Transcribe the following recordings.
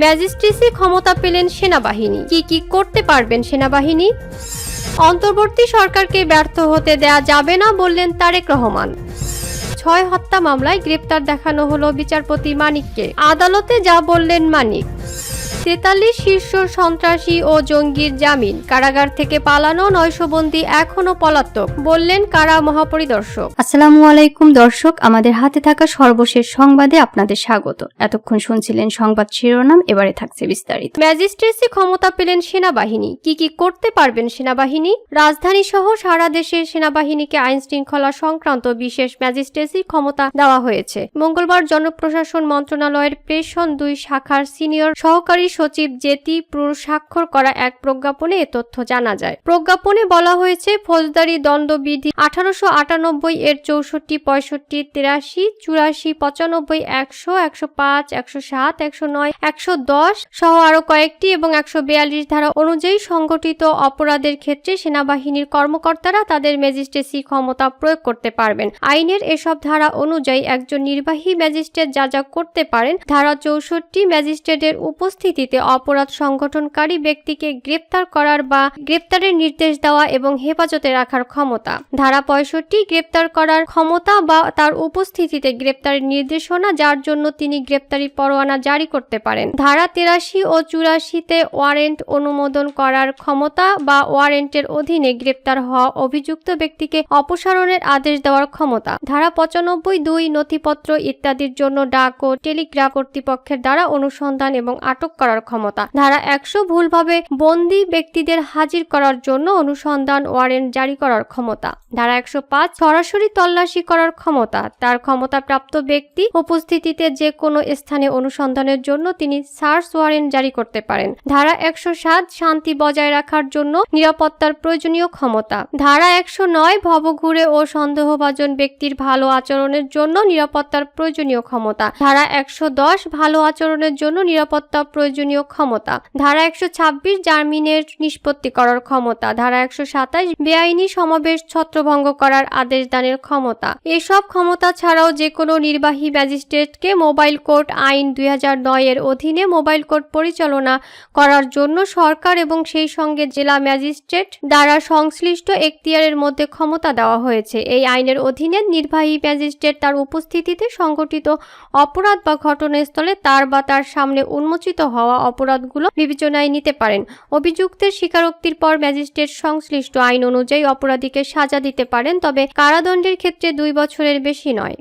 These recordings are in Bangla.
ম্যাজিস্ট্রেসি ক্ষমতা পেলেন সেনাবাহিনী, কি করতে পারবেন সেনাবাহিনী? অন্তর্বর্তী সরকারকে ব্যর্থ হতে দেয়া যাবে না বললেন তারেক রহমান। 6 হত্যা মামলায় গ্রেপ্তার দেখানো হলো বিচারপতি মানিককে। আদালতে যা বললেন মানিক। 43 শীর্ষ সন্ত্রাসী ও জঙ্গির জামিন, কারাগার থেকে পালানো 900 বন্দী এখনো পলাতক, বললেন কারা মহাপরিদর্শক। আসসালামু আলাইকুম দর্শক, আমাদের হাতে থাকা সর্বশেষ সংবাদে আপনাদের স্বাগত। এতক্ষণ শুনছিলেন সংবাদ শিরোনাম, এবারে থাকছে বিস্তারিত। ম্যাজিস্ট্রেসি ক্ষমতা পেলেন সেনাবাহিনী, কি করতে পারবেন সেনাবাহিনী? রাজধানী সহ সারা দেশে সেনাবাহিনীকে আইন শৃঙ্খলা সংক্রান্ত বিশেষ ম্যাজিস্ট্রেসি ক্ষমতা দেওয়া হয়েছে। মঙ্গলবার জনপ্রশাসন মন্ত্রণালয়ের প্রেষণ 2 শাখার সিনিয়র সহকারী সচিব জেতি পুর স্বাক্ষর করা এক প্রজ্ঞাপনে এ তথ্য জানা যায়। প্রজ্ঞাপনে বলা হয়েছে, ফৌজদারি দণ্ডবিধি 1898 এর 64, 65, 83, 84, 95, 100, 105, 107, 109, 110 সহ আরো কয়েকটি এবং 142 ধারা অনুযায়ী সংগঠিত অপরাধের ক্ষেত্রে সেনাবাহিনীর কর্মকর্তারা তাদের ম্যাজিস্ট্রেসি ক্ষমতা প্রয়োগ করতে পারবেন। আইনের এসব ধারা অনুযায়ী একজন নির্বাহী ম্যাজিস্ট্রেট যা করতে পারেন: ধারা 64, ম্যাজিস্ট্রেটের উপস্থিতিতে অপরাধ সংগঠনকারী ব্যক্তিকে গ্রেপ্তার করার বা গ্রেপ্তারের নির্দেশ দেওয়া এবং হেফাজতে রাখার ক্ষমতা। ধারা 65, গ্রেপ্তার করার ক্ষমতা বা তার উপস্থিতিতে গ্রেপ্তারের নির্দেশনা যার জন্য তিনি গ্রেপ্তারি পরোয়ানা জারি করতে পারেন। ধারা 83 ও 84-তে ওয়ারেন্ট অনুমোদন করার ক্ষমতা বা ওয়ারেন্টের অধীনে গ্রেপ্তার হওয়া অভিযুক্ত ব্যক্তিকে অপসারণের আদেশ দেওয়ার ক্ষমতা। ধারা 95(2) নথিপত্র ইত্যাদির জন্য ডাক ও টেলিগ্রাফ কর্তৃপক্ষের দ্বারা অনুসন্ধান এবং আটক করার ক্ষমতা। ধারা 100, ভুলভাবে বন্দী ব্যক্তিদের হাজির করার জন্য অনুসন্ধান ওয়ারেন্ট জারি করার ক্ষমতা। ধারা 105, সরাসরি তল্লাশি করার ক্ষমতা। তার ক্ষমতাপ্রাপ্ত ব্যক্তি উপস্থিতিতে যে কোনো স্থানে অনুসন্ধানের জন্য তিনি সার্চ ওয়ারেন্ট জারি করতে পারেন। ধারা 107, শান্তি বজায় রাখার জন্য নিরাপত্তার প্রয়োজনীয় ক্ষমতা। ধারা 109, ভবঘুরে ও সন্দেহভাজন ব্যক্তির ভালো আচরণের জন্য নিরাপত্তার প্রয়োজনীয় ক্ষমতা। ধারা 110, ভালো আচরণের জন্য নিরাপত্তা প্রয়োজনীয় ক্ষমতা। ধারা 126, জামিনের নিষ্পত্তি করার ক্ষমতা। ধারা 127, বেআইনি সমাবেশ ছত্রভঙ্গ করার আদেশ দানের ক্ষমতা। এসব ক্ষমতা ছাড়াও যে কোনো নির্বাহী ম্যাজিস্ট্রেটকে মোবাইল কোর্ট আইন 2009 এর অধীনে মোবাইল কোর্ট পরিচালনা করার জন্য সরকার এবং সেই সঙ্গে জেলা ম্যাজিস্ট্রেট দ্বারা সংশ্লিষ্ট এখতিয়ারের মধ্যে ক্ষমতা দেওয়া হয়েছে। এই আইনের অধীনে নির্বাহী ম্যাজিস্ট্রেট তার উপস্থিতিতে সংঘটিত অপরাধ বা ঘটনাস্থলে তার বা তার সামনে উন্মোচিত হওয়া অপরাধগুলো বিবেচনায় নিতে পারেন। অভিযুক্তের স্বীকারোক্তির পর ম্যাজিস্ট্রেট সংশ্লিষ্ট আইন অনুযায়ী অপরাধীকে সাজা দিতে পারেন, তবে কারাদণ্ডের ক্ষেত্রে 2 বছরের বেশি নয়।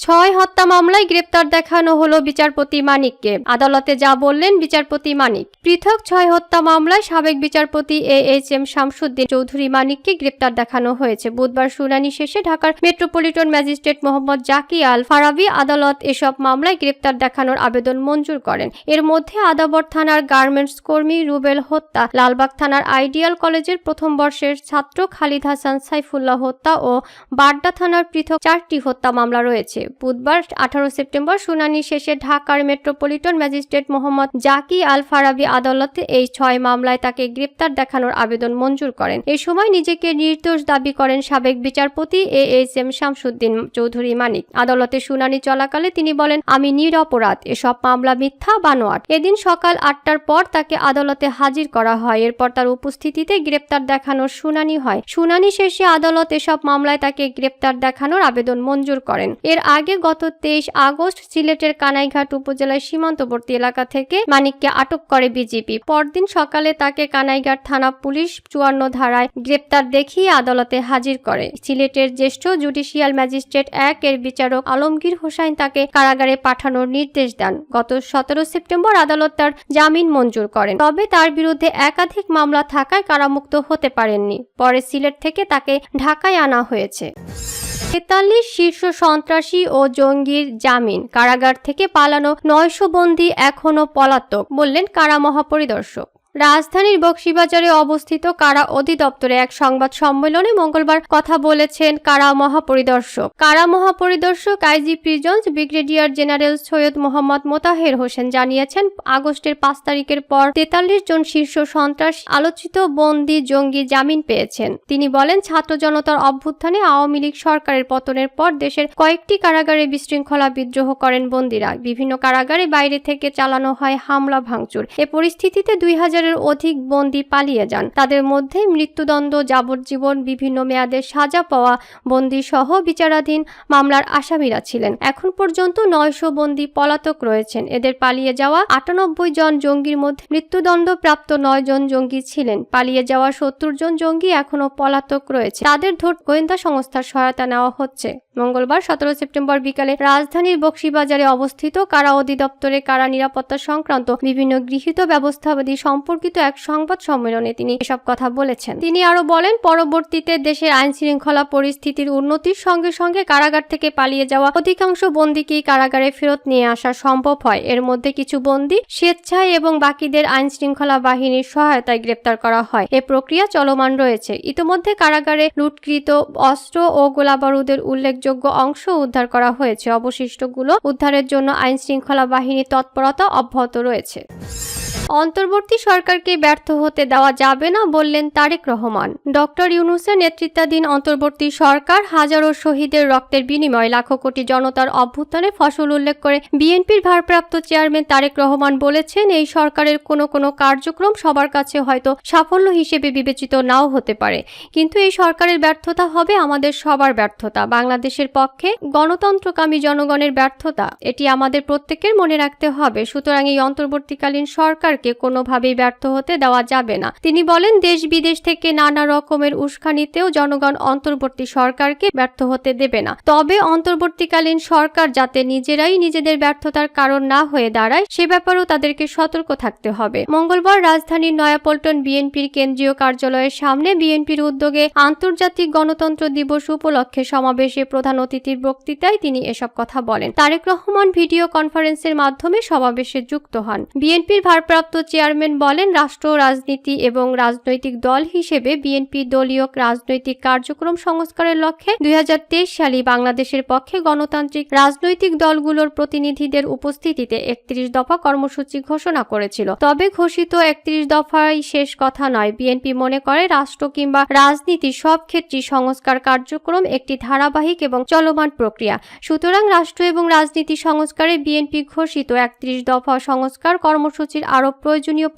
6 হত্যা মামলায় গ্রেপ্তার দেখানো হলো বিচারপতি মানিককে। আদালতে যা বললেন বিচারপতি মানিক। পৃথক 6 হত্যা মামলায় সাবেক বিচারপতি AHM শামসুদ্দিন চৌধুরী মানিককে গ্রেপ্তার দেখানো হয়েছে। বুধবার শুনানি শেষে ঢাকার মেট্রোপলিটন ম্যাজিস্ট্রেট মোহাম্মদ জাকি আল ফারাবী আদালত এসব মামলায় গ্রেপ্তার দেখানোর আবেদন মঞ্জুর করেন। এর মধ্যে আদাবর থানার গার্মেন্টস কর্মী রুবেল হত্যা, লালবাগ থানার আইডিয়াল কলেজের প্রথম বর্ষের ছাত্র খালিদ হাসান সাইফুল্লাহ হত্যা ও বাড্ডা থানার পৃথক 4টি হত্যা মামলা রয়েছে। বুধবার 18 সেপ্টেম্বর শুনানি শেষে ঢাকার মেট্রোপলিটন ম্যাজিস্ট্রেট মোহাম্মদ জাকি আল ফারাবী আদালতে এই 6 মামলায় তাকে গ্রেপ্তার দেখানোর আবেদন মঞ্জুর করেন। এই সময় নিজেকে নির্দোষ দাবি করেন সাবেক বিচারপতি AHM শামসুদ্দিন চৌধুরী মানিক। আদালতে শুনানি চলাকালে তিনি বলেন, আমি নিরপরাধ, এসব মামলা মিথ্যা বানোয়াট। এদিন সকাল 8টার পর তাকে আদালতে হাজির করা হয়। এরপর তার উপস্থিতিতে গ্রেপ্তার দেখানোর শুনানি হয়। শুনানি শেষে আদালত এসব মামলায় তাকে গ্রেপ্তার দেখানোর আবেদন মঞ্জুর করেন। এর আগে গত 23 আগস্ট সিলেটের কানাইঘাট উপজেলার সীমান্তবর্তী এলাকা থেকে মানিককে আটক করে বিজিবি। পরদিন সকালে তাকে কানাইঘাট থানা পুলিশ 54 ধারায় গ্রেপ্তার দেখিয়ে আদালতে হাজির করে। সিলেটের জ্যেষ্ঠ জুডিশিয়াল ম্যাজিস্ট্রেট 1 এর বিচারক আলমগীর হোসাইন তাকে কারাগারে পাঠানোর নির্দেশ দেন। গত 17 সেপ্টেম্বর আদালত তার জামিন মঞ্জুর করেন, তবে তার বিরুদ্ধে একাধিক মামলা থাকায় কারামুক্ত হতে পারেননি। পরে সিলেট থেকে তাকে ঢাকায় আনা হয়েছে। 43 শীর্ষ সন্ত্রাসী ও জঙ্গির জামিন, কারাগার থেকে পালানো 900 বন্দী এখনো পলাতক, বললেন কারা মহাপরিদর্শক। রাজধানীর বকশীবাজারে অবস্থিত কারা অধিদপ্তরে এক সংবাদ সম্মেলনে মঙ্গলবার কথা বলেছেন কারা মহাপরিদর্শক IG prisons brigadier general Syed Mohammad Motaher Hossain জানিয়েছেন, আগস্টের 5 তারিখের পর 43 জন শীর্ষ সন্ত্রাস আলোচিত বন্দী জঙ্গি জামিন পেয়েছেন। তিনি বলেন, ছাত্র জনতার অভ্যুত্থানে আওয়ামী লীগ সরকারের পতনের পর দেশের কয়েকটি কারাগারে বিশৃঙ্খলা বিদ্রোহ করেন বন্দীরা। বিভিন্ন কারাগারে বাইরে থেকে চালানো হয় হামলা ভাঙচুর। এ পরিস্থিতিতে 2000-এর অধিক বন্দী পালিয়ে যান। তাদের মধ্যে মৃত্যুদণ্ড, যাবজ্জীবন, বিভিন্ন মেয়াদের সাজা পাওয়া বন্দী সহ বিচারাধীন মামলার আসামিরা ছিলেন। এখন পর্যন্ত 900 বন্দী পলাতক রয়েছেন। এদের পালিয়ে যাওয়া 98 জন জঙ্গির মধ্যে মৃত্যুদণ্ডপ্রাপ্ত 9 জন জঙ্গি ছিলেন। পালিয়ে যাওয়া 70 জন জঙ্গি এখনও পলাতক রয়েছে। তাদের ধরতে গোয়েন্দা সংস্থার সহায়তা নেওয়া হচ্ছে। মঙ্গলবার 17 সেপ্টেম্বর বিকালে রাজধানীর বকশীবাজারে অবস্থিত কারা অধিদপ্তরে কারা নিরাপত্তা সংক্রান্ত বিভিন্ন গৃহীত ব্যবস্থাবাদী সম্পর্কিত এক সংবাদ সম্মেলনে তিনি এসব কথা বলেছেন। তিনি আরো বলেন, পরবর্তীতে দেশের আইন শৃঙ্খলা পরিস্থিতির উন্নতির সঙ্গে সঙ্গে কারাগার থেকে পালিয়ে যাওয়া অধিকাংশ বন্দীকেই কারাগারে ফেরত নিয়ে আসা সম্ভব হয়। এর মধ্যে কিছু বন্দী স্বেচ্ছায় এবং বাকিদের আইন শৃঙ্খলা বাহিনীর সহায়তায় গ্রেপ্তার করা হয়। এ প্রক্রিয়া চলমান রয়েছে। ইতিমধ্যে কারাগারে লুটকৃত অস্ত্র ও গোলাবারুদের উল্লেখযোগ্য অংশ উদ্ধার করা হয়েছে। অবশিষ্টগুলো উদ্ধারের জন্য আইন শৃঙ্খলা বাহিনীর তৎপরতা অব্যাহত রয়েছে। অন্তর্বর্তী সরকারকে ব্যর্থ হতে দেওয়া যাবে না বললেন তারেক রহমান। ডক্টর ইউনূসের নেতৃত্বাধীন অন্তর্বর্তী সরকার হাজারো শহীদের রক্তের বিনিময়ে লাখো কোটি জনতার অভ্যুত্থানের ফসল উল্লেখ করে বিএনপির ভারপ্রাপ্ত চেয়ারম্যান তারেক রহমান বলেছেন, এই সরকারের কোনো কার্যক্রম সবার কাছে হয়তো সাফল্য হিসেবে বিবেচিত নাও হতে পারে, কিন্তু এই সরকারের ব্যর্থতা হবে আমাদের সবার ব্যর্থতা, বাংলাদেশের পক্ষে গণতন্ত্রকামী জনগণের ব্যর্থতা। এটি আমাদের প্রত্যেকের মনে রাখতে হবে। সুতরাং এই অন্তর্বর্তীকালীন সরকার কোনোভাবেই ব্যর্থ হতে দেওয়া যাবে না। তিনি বলেন, দেশ বিদেশ থেকে নানা রকমের উস্কানিতেও জনগণ অন্তর্বর্তী সরকারকে ব্যর্থ হতে দেবে না। তবে অন্তর্বর্তীকালীন সরকার যাতে নিজেরাই নিজেদের ব্যর্থতার কারণ না হয়ে দাঁড়ায় সে ব্যাপারেও তাদেরকে সতর্ক থাকতে হবে। মঙ্গলবার রাজধানীর নয়াপল্টন বিএনপির কেন্দ্রীয় কার্যালয়ের সামনে বিএনপির উদ্যোগে আন্তর্জাতিক গণতন্ত্র দিবস উপলক্ষে সমাবেশে প্রধান অতিথির বক্তৃতায় তিনি এসব কথা বলেন। তারেক রহমান ভিডিও কনফারেন্সের মাধ্যমে সমাবেশে যুক্ত হন। বিএনপির ভারপ্রাপ্ত চেয়ারম্যান বলেন, রাষ্ট্র রাজনীতি এবং রাজনৈতিক দল হিসেবে বিএনপি দলীয় রাজনৈতিক কার্যক্রম সংস্কারের লক্ষ্যে 2023 সালে বাংলাদেশের পক্ষে গণতান্ত্রিক রাজনৈতিক দলগুলোর প্রতিনিধিদের উপস্থিতিতে 31 দফা কর্মসূচি ঘোষণা করেছিল। তবে ঘোষিত 31 দফাই শেষ কথা নয়। বিএনপি মনে করে রাষ্ট্র কিংবা রাজনীতি সব ক্ষেত্রেই সংস্কার কার্যক্রম একটি ধারাবাহিক এবং চলমান প্রক্রিয়া। সুতরাং রাষ্ট্র এবং রাজনীতি সংস্কারে বিএনপি ঘোষিত 31 দফা সংস্কার কর্মসূচির আরো প্রয়োজনীয়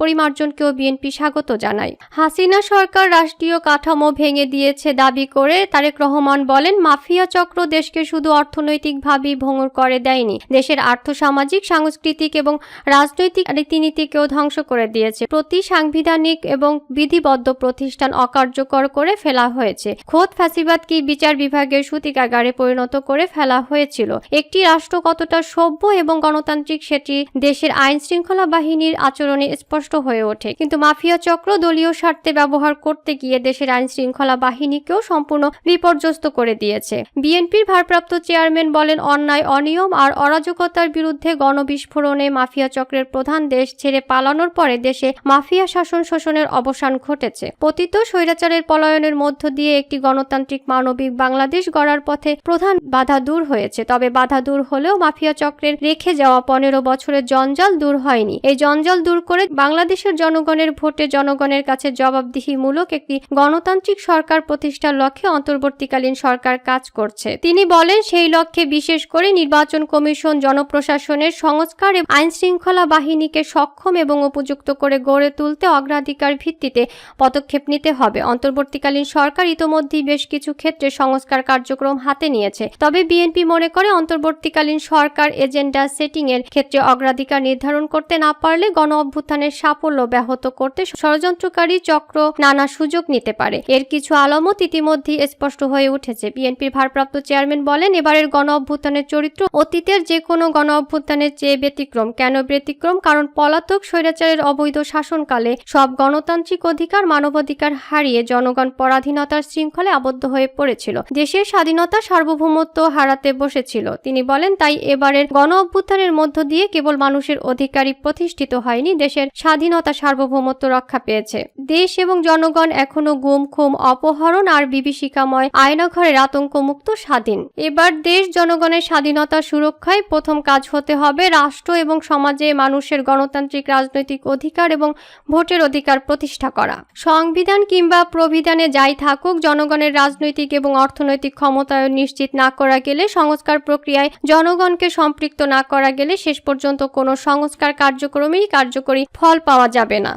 পরিমার্জনকেও বিএনপি স্বাগত জানায়। হাসিনা সরকার রাষ্ট্রীয় কাঠামো ভেঙে দিয়েছে দাবি করে তারেক রহমান বলেন, মাফিয়া চক্র দেশকে শুধু অর্থনৈতিকভাবেই ভঙ্গুর করে দেয়নি, দেশের আর্থসামাজিক, সাংস্কৃতিক এবং রাজনৈতিক রীতিনীতিকেও ধ্বংস করে দিয়েছে। প্রতি সাংবিধানিক এবং বিধিবদ্ধ প্রতিষ্ঠান অকার্যকর করে ফেলা হয়েছে। খোদ ফ্যাসিবাদকে বিচার বিভাগের সূতিকাগারে পরিণত করে ফেলা হয়েছিল। একটি রাষ্ট্র কতটা সভ্য এবং গণতান্ত্রিক সেটি দেশের আইন শৃঙ্খলা বাহিনীর আচরণে স্পষ্ট হয়ে ওঠে। কিন্তু মাফিয়া চক্র দলীয় স্বার্থে ব্যবহার করতে গিয়ে দেশের আইন শৃঙ্খলা বাহিনীকেও সম্পূর্ণ বিপর্যস্ত করে দিয়েছে। বিএনপির ভারপ্রাপ্ত চেয়ারম্যান বলেন, অন্যায়, অনিয়ম আর অরাজকতার বিরুদ্ধে গণবিস্ফোরণে মাফিয়া চক্রের প্রধান দেশ ছেড়ে পালানোর পরে দেশে মাফিয়া শাসন শোষণের অবসান ঘটেছে। পতিত স্বৈরাচারের পলায়নের মধ্য দিয়ে একটি গণতান্ত্রিক মানবিক বাংলাদেশ গড়ার পথে প্রধান বাধা দূর হয়েছে। তবে বাধা দূর হলেও মাফিয়া চক্রের রেখে যাওয়া 15 বছরের জঞ্জাল দূর হয়নি। এই জঞ্জাল দূর করে বাংলাদেশের জনগণের ভোটে জনগণের কাছে জবাবদিহিমূলক একটি গণতান্ত্রিক সরকার প্রতিষ্ঠার লক্ষ্যে অন্তর্বর্তীকালীন সরকার কাজ করছে। তিনি বলেন, সেই লক্ষ্যে বিশেষ করে নির্বাচন কমিশন, জনপ্রশাসনের সংস্কার এবং আইন শৃঙ্খলা বাহিনীকে সক্ষম এবং উপযুক্ত করে গড়ে তুলতে অগ্রাধিকার ভিত্তিতে পদক্ষেপ নিতে হবে। অন্তর্বর্তীকালীন সরকার ইতোমধ্যেই বেশ কিছু ক্ষেত্রে সংস্কার কার্যক্রম হাতে নিয়েছে। তবে বিএনপি মনে করে অন্তর্বর্তীকালীন সরকার এজেন্ডা সেটিং এর ক্ষেত্রে অগ্রাধিকার নির্ধারণ করতে না পারলে গণ অভ্যুত্থানের সাফল্য ব্যাহত করতে ষড়যন্ত্রকারী চক্র নানা সুযোগ নিতে পারে। এর কিছু আলামত ইতিমধ্যেই স্পষ্ট হয়ে উঠেছে। বিএনপির ভারপ্রাপ্ত চেয়ারম্যান বলেন, এবারের গণ অভ্যুত্থানের চরিত্র অতীতের যে কোনো গণ অভ্যুত্থানের চেয়ে ব্যতিক্রম। কেন ব্যতিক্রম? কারণ পলাতক স্বৈরাচারের অবৈধ শাসনকালে সব গণতান্ত্রিক অধিকার, মানবাধিকার হারিয়ে জনগণ পরাধীনতার শৃঙ্খলে আবদ্ধ হয়ে পড়েছিল, দেশের স্বাধীনতা, সার্বভৌমত্ব হারাতে বসেছিল। তিনি বলেন, তাই এবারের গণ অভ্যুত্থানের মধ্য দিয়ে কেবল মানুষের অধিকারই প্রতিষ্ঠা প্রতিষ্ঠিত হয়নি, দেশের স্বাধীনতা সার্বভৌমত্ব রক্ষা পেয়েছে। দেশ এবং জনগণ এখনো গুম, খুন, অপহরণ আর বিভীষিকাময় আয়নাঘরের আতঙ্কমুক্ত স্বাধীন। এবার দেশ জনগণের স্বাধীনতা সুরক্ষায় প্রথম কাজ হতে হবে রাষ্ট্র এবং সমাজে মানুষের গণতান্ত্রিক রাজনৈতিক অধিকার এবং ভোটের অধিকার প্রতিষ্ঠা করা। সংবিধান কিংবা প্রবিধানে যাই থাকুক, জনগণের রাজনৈতিক এবং অর্থনৈতিক ক্ষমতায়ন নিশ্চিত না করা গেলে, সংস্কার প্রক্রিয়ায় জনগণকে সম্পৃক্ত না করা গেলে শেষ পর্যন্ত কোনো সংস্কার কার্যক্রমেই কার্যকরী ফল পাওয়া যাবে না।